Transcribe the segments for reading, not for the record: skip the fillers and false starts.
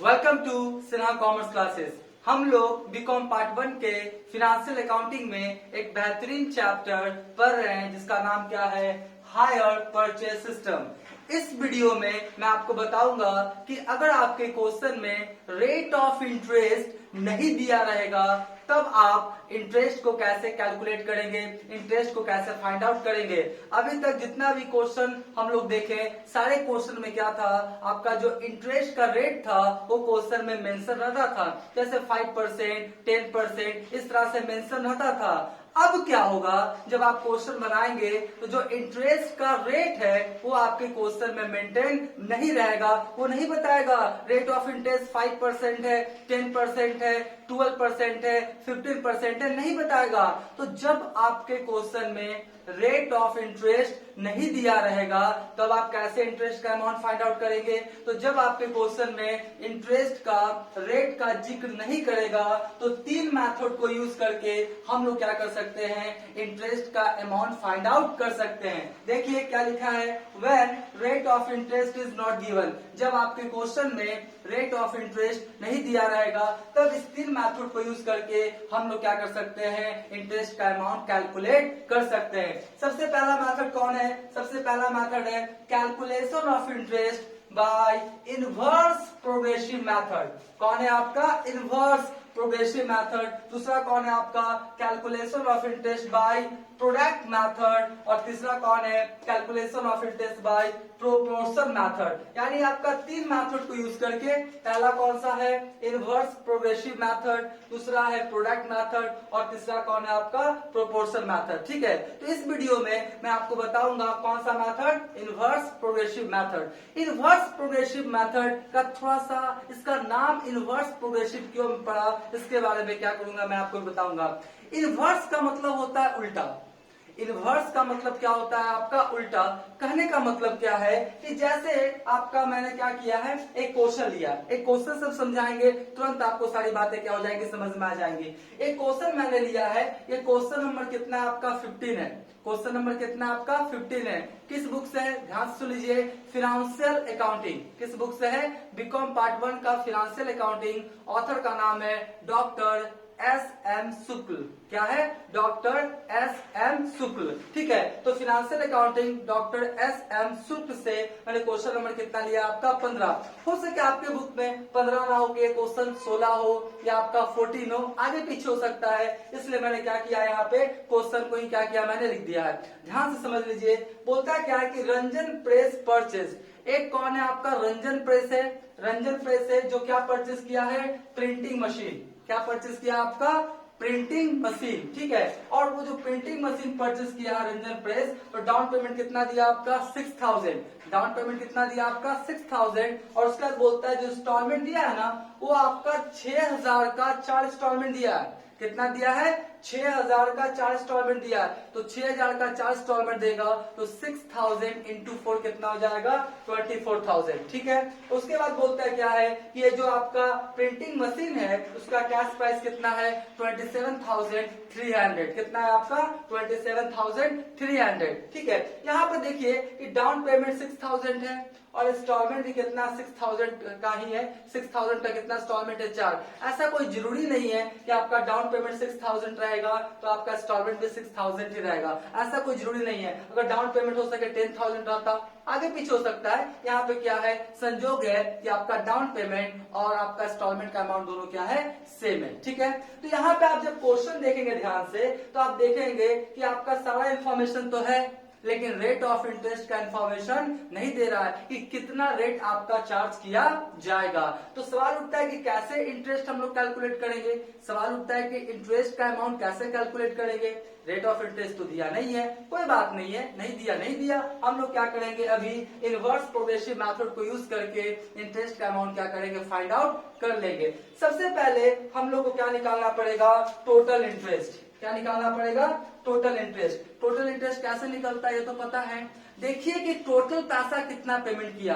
Welcome to Sinha commerce classes. हम लोग BCom part 1 के फिनेंशियल अकाउंटिंग में एक बेहतरीन चैप्टर पढ़ रहे हैं जिसका नाम क्या है, हायर परचेज सिस्टम। इस वीडियो में मैं आपको बताऊंगा कि अगर आपके क्वेश्चन में रेट ऑफ इंटरेस्ट नहीं दिया रहेगा तब आप इंटरेस्ट को कैसे कैलकुलेट करेंगे, इंटरेस्ट को कैसे फाइंड आउट करेंगे। अभी तक जितना भी क्वेश्चन हम लोग देखे सारे क्वेश्चन में क्या था, आपका जो इंटरेस्ट का रेट था वो क्वेश्चन में मेंशन रहता था, जैसे 5%, 10% इस तरह से मेंशन रहता था। अब क्या होगा, जब आप क्वेश्चन बनाएंगे तो जो इंटरेस्ट का रेट है वो आपके क्वेश्चन में मेंटेन नहीं रहेगा, वो नहीं बताएगा रेट ऑफ इंटरेस्ट 5% है, 10% है, 12% है, 15% है, नहीं बताएगा। तो जब आपके क्वेश्चन में रेट ऑफ इंटरेस्ट नहीं दिया रहेगा तब आप कैसे इंटरेस्ट का अमाउंट फाइंड आउट करेंगे। तो जब आपके क्वेश्चन में इंटरेस्ट का रेट का जिक्र नहीं करेगा तो तीन मेथड को यूज करके हम लोग क्या कर सकते हैं, इंटरेस्ट का अमाउंट फाइंड आउट कर सकते हैं। देखिए क्या लिखा है, when rate of interest is not given. जब आपके क्वेश्चन में रेट ऑफ इंटरेस्ट नहीं दिया रहेगा तब इस तीन मेथड को यूज करके हम लोग क्या कर सकते हैं, इंटरेस्ट का अमाउंट कैलकुलेट कर सकते हैं। सबसे पहला मेथड कौन है, सबसे पहला मेथड है calculation of interest by inverse progressive method. कौन है आपका, इनवर्स प्रोग्रेसिव मेथड। दूसरा कौन है आपका, calculation of interest by product method. और तीसरा कौन है, calculation of interest by proportion method. यानी आपका तीन मेथड को यूज करके, पहला कौन सा है, इनवर्स प्रोग्रेसिव मेथड, दूसरा है प्रोडक्ट मेथड और तीसरा कौन है आपका, प्रोपोर्शन मेथड। ठीक है, तो इस वीडियो में मैं आपको बताऊंगा कौन सा method, inverse progressive method. Inverse progressive method का थोड़ा सा, इसका नाम इनवर्स प्रोग्रेसिव क्यों पड़ा इसके बारे में क्या करूंगा मैं आपको बताऊंगा। इनवर्स का मतलब होता है उल्टा। इनवर्स का मतलब क्या होता है आपका, उल्टा। कहने का मतलब क्या है कि जैसे आपका मैंने क्या किया है, एक क्वेश्चन लिया, एक क्वेश्चन सब समझाएंगे तुरंत आपको सारी बातें क्या हो जाएंगी, समझ में आ जाएंगी। एक क्वेश्चन मैंने लिया है, ये क्वेश्चन नंबर कितना है आपका, 15 है। क्वेश्चन नंबर कितना आपका, 15 है। किस बुक से है, ध्यान से सुन लीजिए, फिनेंशियल अकाउंटिंग। किस बुक से है, बीकॉम पार्ट 1 का फिनेंशियल अकाउंटिंग। ऑथर का नाम है डॉक्टर S.M. शुक्ल। क्या है, डॉक्टर S.M. शुक्ल। ठीक है, तो फिनेंशियल अकाउंटिंग डॉक्टर S.M. शुक्ल से मैंने क्वेश्चन नंबर कितना लिया आपका, 15। हो सके आपके बुक में 15 ना हो के क्वेश्चन 16 हो या आपका 14 हो, आगे पीछे हो सकता है, इसलिए मैंने क्या किया, यहाँ पे क्वेश्चन को ही क्या किया, मैंने लिख दिया है। ध्यान से समझ लीजिए, बोलता क्या है कि रंजन प्रेस परचेज। एक कौन है आपका, रंजन प्रेस है। रंजन प्रेस है जो क्या परचेज किया है, प्रिंटिंग मशीन। क्या परचेज किया आपका, प्रिंटिंग मशीन। ठीक है, और वो जो प्रिंटिंग मशीन परचेज किया है रंजन प्रेस, तो डाउन पेमेंट कितना दिया आपका, 6000। डाउन पेमेंट कितना दिया आपका, 6000। और उसके बाद बोलता है जो इंस्टॉलमेंट दिया है ना, वो आपका 6000 का 4 इंस्टॉलमेंट दिया है। कितना दिया है, 6000 का 4 इंस्टॉलमेंट दिया है। तो 6000 का 4 इंस्टॉलमेंट देगा तो 6000 इंटू 4 कितना हो जाएगा, 24000। ठीक है, उसके बाद बोलता है क्या है कि ये जो आपका प्रिंटिंग मशीन है उसका कैश प्राइस कितना है, 27300। कितना है आपका, 27300। ठीक है, यहाँ पर देखिए कि डाउन पेमेंट 6000 है और इंस्टॉलमेंट भी कितना, 6000 का ही है। 6000 का कितना इंस्टॉलमेंट है, 4। ऐसा कोई जरूरी नहीं है कि आपका डाउन पेमेंट 6000 रहेगा तो आपका इंस्टॉलमेंट भी 6000 ही रहेगा, ऐसा कोई जरूरी नहीं है। अगर डाउन पेमेंट हो सके 10000 रहता, आगे पीछे हो सकता है। यहाँ पे क्या है, संजोग है कि आपका डाउन पेमेंट और आपका इंस्टॉलमेंट का अमाउंट दोनों क्या है, सेम है। ठीक है, तो यहाँ पे आप जब क्वेश्चन देखेंगे ध्यान से तो आप देखेंगे कि आपका सारा इंफॉर्मेशन तो है लेकिन रेट ऑफ इंटरेस्ट का इंफॉर्मेशन नहीं दे रहा है कि कितना रेट आपका चार्ज किया जाएगा। तो सवाल उठता है कि कैसे इंटरेस्ट हम लोग कैलकुलेट करेंगे। सवाल उठता है कि इंटरेस्ट का अमाउंट कैसे कैलकुलेट करेंगे। रेट ऑफ इंटरेस्ट तो दिया नहीं है, कोई बात नहीं है, नहीं दिया, हम लोग क्या करेंगे, अभी इनवर्स प्रोग्रेसिव मेथड को यूज करके इंटरेस्ट का अमाउंट क्या करेंगे, फाइंड आउट कर लेंगे। सबसे पहले हम लोग को क्या निकालना पड़ेगा, टोटल इंटरेस्ट। क्या निकालना पड़ेगा, टोटल इंटरेस्ट। टोटल इंटरेस्ट कैसे निकलता है ये तो पता है। देखिए कि टोटल पैसा कितना पेमेंट किया,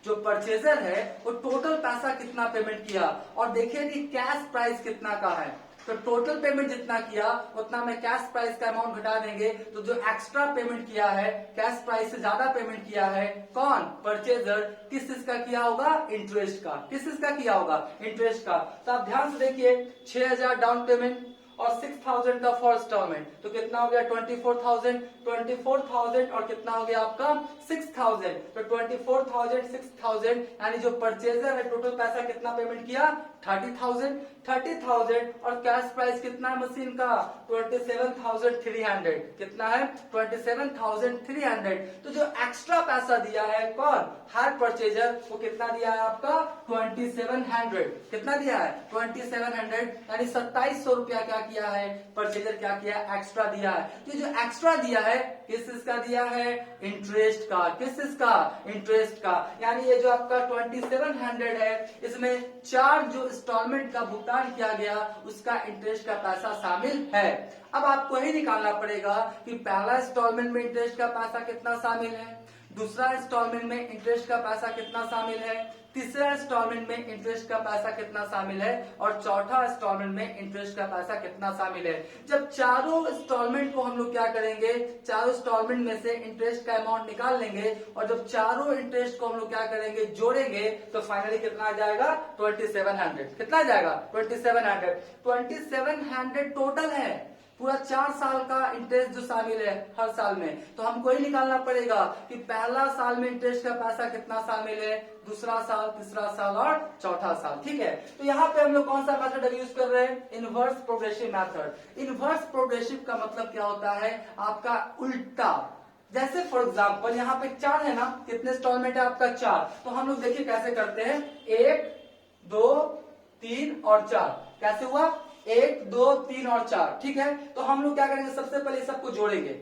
जो परचेजर है वो टोटल पैसा कितना पेमेंट किया, और देखिए कि कैश प्राइस कितना का है। तो टोटल पेमेंट जितना किया उतना में कैश प्राइस का अमाउंट घटा देंगे, तो जो एक्स्ट्रा पेमेंट किया है, कैश प्राइस से ज्यादा पेमेंट किया है कौन, परचेजर, किस चीज का किया होगा, इंटरेस्ट का। किस चीज का किया होगा, इंटरेस्ट का। तो आप ध्यान से देखिए 6000 डाउन पेमेंट और 6000 का फर्स्ट इंस्टॉलमेंट, तो कितना हो गया 24,000, 24,000 और कितना हो गया आपका 6,000, तो 24,000 6,000 यानी जो परचेजर है टोटल पैसा कितना पेमेंट किया 30,000, 30,000 और कैश प्राइस कितना है मशीन का 27,300, कितना है 27,300। तो जो एक्स्ट्रा पैसा दिया है कौन, हायर परचेजर, वो कितना दिया है आपका 2700, कितना दिया है 2700 यानी 2700 रुपया क्या किया है परचेजर, क्या किया एक्स्ट्रा दिया है। तो जो एक्स्ट्रा दिया है किस चीज का दिया है, इंटरेस्ट का। किस चीज का, इंटरेस्ट का। यानी ये जो आपका 2700 है इसमें 4 जो इंस्टॉलमेंट का भुगतान किया गया उसका इंटरेस्ट का पैसा शामिल है। अब आपको ही निकालना पड़ेगा कि पहला इंस्टॉलमेंट में इंटरेस्ट का पैसा कितना शामिल है, दूसरा इंस्टॉलमेंट में इंटरेस्ट का पैसा कितना शामिल है, तीसरा इंस्टॉलमेंट में इंटरेस्ट का पैसा कितना शामिल है और चौथा इंस्टॉलमेंट में इंटरेस्ट का पैसा कितना शामिल है। जब चारों इंस्टॉलमेंट को हम लोग क्या करेंगे, चारों इंस्टॉलमेंट में से इंटरेस्ट का अमाउंट निकाल लेंगे और जब चारों इंटरेस्ट को हम लोग क्या करेंगे, जोड़ेंगे, तो फाइनली कितना आ जाएगा 2700। कितना आ जाएगा 2700। 2700 टोटल है, पूरा 4 साल का इंटरेस्ट जो शामिल है हर साल में। तो हमको ही निकालना पड़ेगा कि पहला साल में इंटरेस्ट का पैसा कितना शामिल है, दूसरा साल, तीसरा साल और चौथा साल। ठीक है, तो यहाँ पे हम लोग कौन सा मेथड यूज कर रहे हैं, inverse progressive method. Inverse progressive का मतलब क्या होता है, आपका उल्टा। जैसे फॉर एग्जाम्पल यहाँ पे 4 है ना, कितने इंस्टॉलमेंट है आपका 4, तो हम लोग देखिए कैसे करते हैं, 1 2 3 और 4। कैसे हुआ 1 2 3 और 4। ठीक है, तो हम लोग क्या करेंगे, सबसे पहले सबको जोड़ेंगे,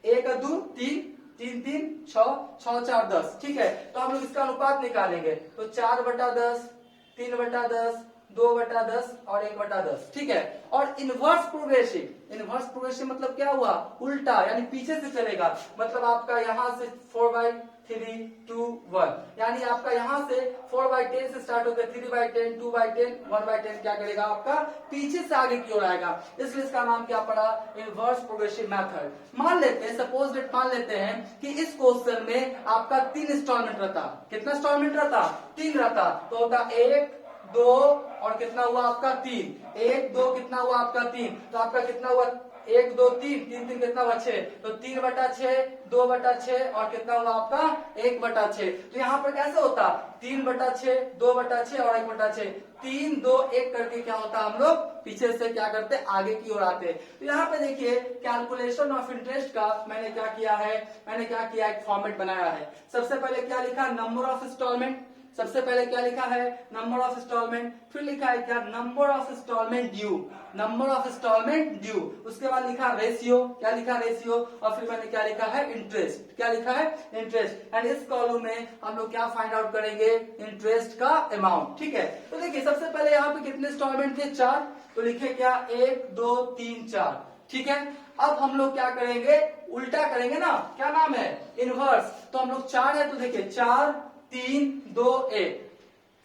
1 2 3 3 3 6 6 4 10। ठीक है, तो हम लोग इसका अनुपात निकालेंगे, तो 4/10, 3/10, 2/10 और 1/10। ठीक है, और इनवर्स प्रोग्रेसिव, इनवर्स प्रोग्रेसिव मतलब क्या हुआ, उल्टा, यानी पीछे से चलेगा। मतलब आपका यहाँ से 4/3 2 1, यानी आपका यहाँ से 4/10 से स्टार्ट होकर 3/10 2/10 1/10 क्या करेगा, आपका पीछे से आगे की ओर आएगा, इसलिए इसका नाम क्या पड़ा, इनवर्स प्रोग्रेसिव मेथड। मान लेते हैं, सपोज डेट मान लेते हैं कि इस क्वेश्चन में आपका 3 इंस्टॉलमेंट रहता। कितना इंस्टॉलमेंट रहता, 3 रहता, तो होता 1 2 और कितना हुआ आपका 3, 1 2 कितना हुआ आपका 3, तो आपका कितना हुआ 1 2 3 3 3 कितना हुआ 6, तो 3/6 2/6 और कितना हुआ आपका 1/6। तो यहाँ पर कैसे होता 3/6 2/6 और 1/6, 3 2 1 करके क्या होता, हम लोग पीछे से क्या करते आगे की ओर आते। तो यहाँ पे देखिए कैलकुलेशन ऑफ इंटरेस्ट का मैंने क्या किया है, मैंने क्या किया, एक फॉर्मेट बनाया है। सबसे पहले क्या लिखा, नंबर ऑफ इंस्टॉलमेंट, सबसे पहले क्या लिखा है, नंबर ऑफ इंस्टॉलमेंट, फिर लिखा है क्या, number of installment due, number of installment due, उसके बाद लिखा रेशियो, क्या लिखा रेशियो, और फिर मैंने क्या लिखा है, इंटरेस्ट, क्या लिखा है, इंटरेस्ट। एंड इस कॉलम में हम लोग क्या फाइंड आउट करेंगे, इंटरेस्ट का अमाउंट। ठीक है, तो देखिए सबसे पहले यहाँ पे कितने इंस्टॉलमेंट थे, 4, तो लिखे क्या 1 2 3 4। ठीक है, अब हम लोग क्या करेंगे, उल्टा करेंगे ना, क्या नाम है, इनवर्स। तो हम लोग 4 है, तो देखिए 4 3 2 1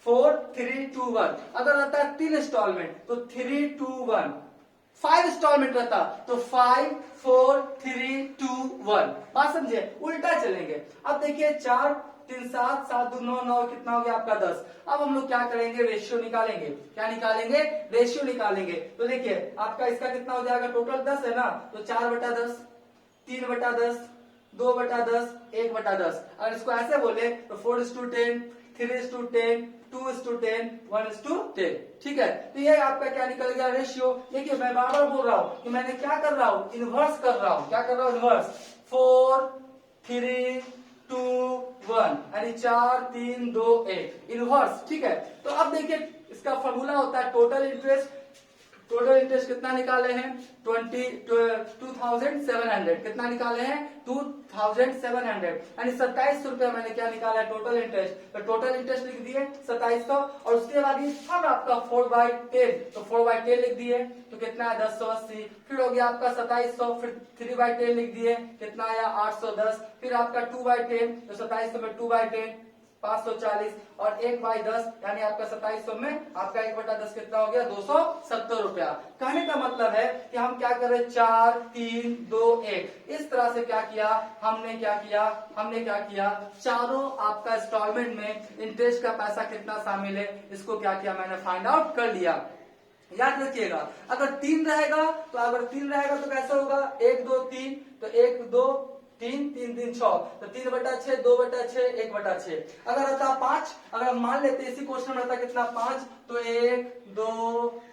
4 3 2 1। अगर रहता है 3 इंस्टॉलमेंट तो 3 2 1। 5 इंस्टॉलमेंट रहता तो 5 4 3 2 1। बात समझे, उल्टा चलेंगे। अब देखिए 4 3 7 7 2 9 9 कितना हो गया आपका 10। अब हम लोग क्या करेंगे, रेशियो निकालेंगे। क्या निकालेंगे, रेशियो निकालेंगे। तो देखिए आपका इसका कितना हो जाएगा, टोटल 10 है ना, तो 4/10 3/10 2/10 1/10। अगर इसको ऐसे बोले तो 4:10 3:10 2:10 1:10। ठीक है, तो ये आपका क्या निकल गया, रेशियो। देखिए मैं बार बार बोल रहा हूं कि मैंने क्या कर रहा हूं, इनवर्स कर रहा हूं। क्या कर रहा हूं, इनवर्स। 4 3 2 1 यानी 4 3 2 1 इनवर्स। ठीक है, तो अब देखिए इसका फॉर्मूला होता है टोटल इंटरेस्ट। टोटल इंटरेस्ट कितना निकाले हैं, 2700। कितना निकाले हैं, 2700 यानी 2700 रुपया मैंने क्या निकाला है, टोटल इंटरेस्ट। तो टोटल इंटरेस्ट लिख दिए 2700 और उसके बाद ये सब आपका 4/10, तो 4/10 लिख दिए, तो कितना है 1080। फिर हो गया आपका 2700, फिर 3/10 लिख दिए, कितना आया 810। फिर आपका 2/10, तो 2700 में 2/10 540 और 1/10 यानी आपका 2700 में आपका 1/10 कितना हो गया 270 रुपया। कहने का मतलब है कि हम क्या कर रहे हैं 4 3 2 1 इस तरह से क्या किया हमने क्या किया चारों आपका इंस्टॉलमेंट में इंटरेस्ट का पैसा कितना शामिल है इसको क्या किया मैंने फाइंड आउट कर लिया। याद रखिएगा अगर 3 रहेगा तो कैसे होगा 1 2 3 तो 1 2 3 3 3 6 तो 3/6 2/6 1/6। अगर रहता 5 अगर हम मान लेते इसी क्वेश्चन में रहता कितना 5 तो 1 2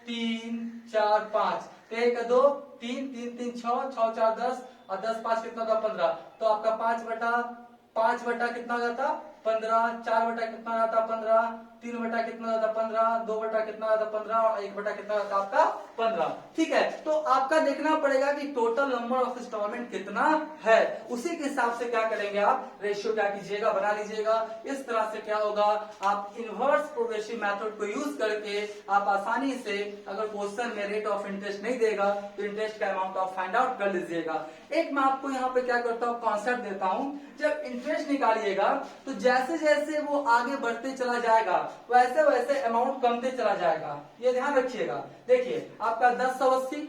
3 4 5 तो 1 2 3 3 3 6 6 4 10 और 10 5 कितना था 15 तो आपका 5 बटा कितना हो जाता 15 4 बटा कितना हो जाता 15 3 बटा कितना हो जाता 15 2 बटा कितना हो जाता 15 और 1 बटा कितना हो जाता आपका 15। ठीक है तो आपका देखना पड़ेगा कि टोटल नंबर ऑफ इंस्टॉलमेंट कितना है उसी के हिसाब से क्या करेंगे आप रेशियो क्या कीजिएगा बना लीजिएगा। इस तरह से क्या होगा आप इनवर्स प्रोग्रेसिव मेथड को यूज करके आप आसानी से अगर क्वेश्चन में रेट ऑफ इंटरेस्ट नहीं देगा तो इंटरेस्ट का अमाउंट आप फाइंड आउट कर लीजिएगा। एक मैं आपको यहाँ पे क्या करता हूँ कॉन्सेप्ट देता हूँ जब इंटरेस्ट निकालिएगा तो जैसे जैसे वो आगे बढ़ते चला जाएगा वैसे वैसे अमाउंट कमते चला जाएगा ये ध्यान रखिएगा। देखिए आपका 1080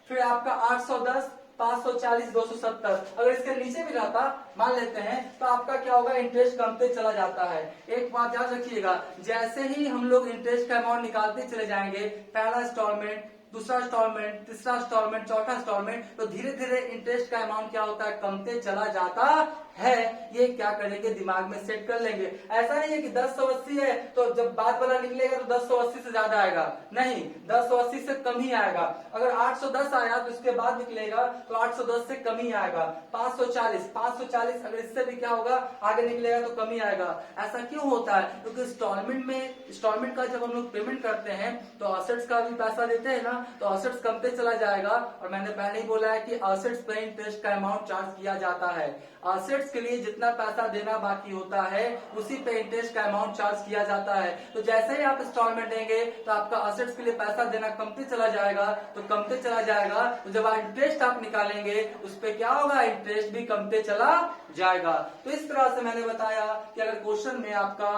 फिर आपका 810 540 270 अगर इसके नीचे भी रहता मान लेते हैं तो आपका क्या होगा इंटरेस्ट कमते चला जाता है। एक बात याद रखिएगा जैसे ही हम लोग इंटरेस्ट का अमाउंट निकालते चले जाएंगे पहला इंस्टॉलमेंट दूसरा इंस्टॉलमेंट तीसरा इंस्टॉलमेंट चौथा इंस्टॉलमेंट तो धीरे धीरे इंटरेस्ट का अमाउंट क्या होता है कमते चला जाता है। ये क्या करेंगे दिमाग में सेट कर लेंगे। ऐसा नहीं है कि 1080 है तो जब बाद वाला निकलेगा तो 1080 से ज्यादा आएगा नहीं 1080 से कम ही आएगा। अगर 810 आया तो इसके बाद निकलेगा तो 810 से कम ही आएगा। 540 अगर इससे भी क्या होगा आगे निकलेगा तो कम ही आएगा। ऐसा क्यों होता है क्योंकि इंस्टॉलमेंट का जब हम लोग पेमेंट करते हैं तो असेट्स का भी पैसा देते हैं ना तो असेट्स कमते चला जाएगा। और मैंने पहले ही बोला है कि असेट्स पे इंटरेस्ट का अमाउंट चार्ज किया जाता है। असेट्स के लिए जितना पैसा देना बाकी होता है उसी पे इंटरेस्ट का अमाउंट चार्ज किया जाता है। तो जैसे ही आप इंस्टॉलमेंट देंगे तो आपका असेट्स के लिए पैसा देना कमते चला जाएगा तो जब इंटरेस्ट आप निकालेंगे उस पे क्या होगा इंटरेस्ट भी कमते चला जाएगा। तो इस तरह से मैंने बताया कि अगर क्वेश्चन में आपका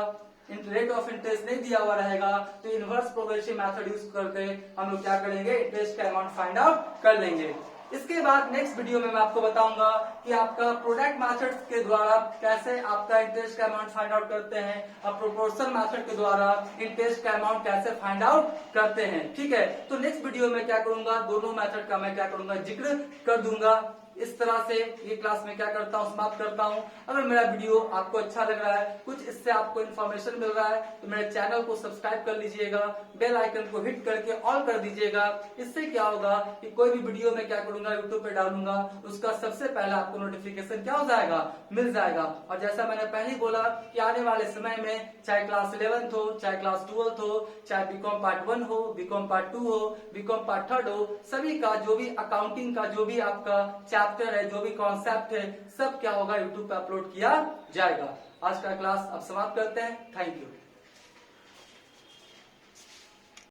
रेट ऑफ इंटरेस्ट नहीं दिया हुआ रहेगा तो इनवर्स प्रोग्रेसिव मेथड यूज करके हम लोग क्या करेंगे इंटरेस्ट का अमाउंट फाइंड आउट कर लेंगे। इसके बाद नेक्स्ट वीडियो में मैं आपको बताऊंगा कि आपका प्रोडक्ट मेथड के द्वारा कैसे आपका इंटरेस्ट का अमाउंट फाइंड आउट करते हैं और प्रोपोर्शन मेथड के द्वारा इंटरेस्ट का अमाउंट कैसे फाइंड आउट करते हैं। ठीक है तो नेक्स्ट वीडियो में क्या करूंगा दोनों मेथड का मैं क्या करूंगा जिक्र कर दूंगा। इस तरह से ये क्लास में क्या करता हूँ समाप्त करता हूँ। अगर मेरा वीडियो आपको अच्छा लग रहा है कुछ इससे आपको इन्फॉर्मेशन मिल रहा है तो मेरे चैनल को सब्सक्राइब कर लीजिएगा बेल आइकन को हिट करके ऑल कर दीजिएगा। इससे क्या होगा कि कोई भी वीडियो मैं क्या करूंगा यूट्यूब पे डालूंगा उसका सबसे पहले आपको नोटिफिकेशन क्या हो जाएगा मिल जाएगा। और जैसा मैंने पहले बोला कि आने वाले समय में चाहे क्लास 11th हो चाहे क्लास 12th हो चाहे बीकॉम पार्ट 1 हो बीकॉम पार्ट 2 हो बीकॉम पार्ट 3rd हो सभी का जो भी अकाउंटिंग का जो भी आपका चैप्टर है जो भी कॉन्सेप्ट है सब क्या होगा यूट्यूब पे अपलोड किया जाएगा। आज का क्लास अब समाप्त करते हैं। Thank you.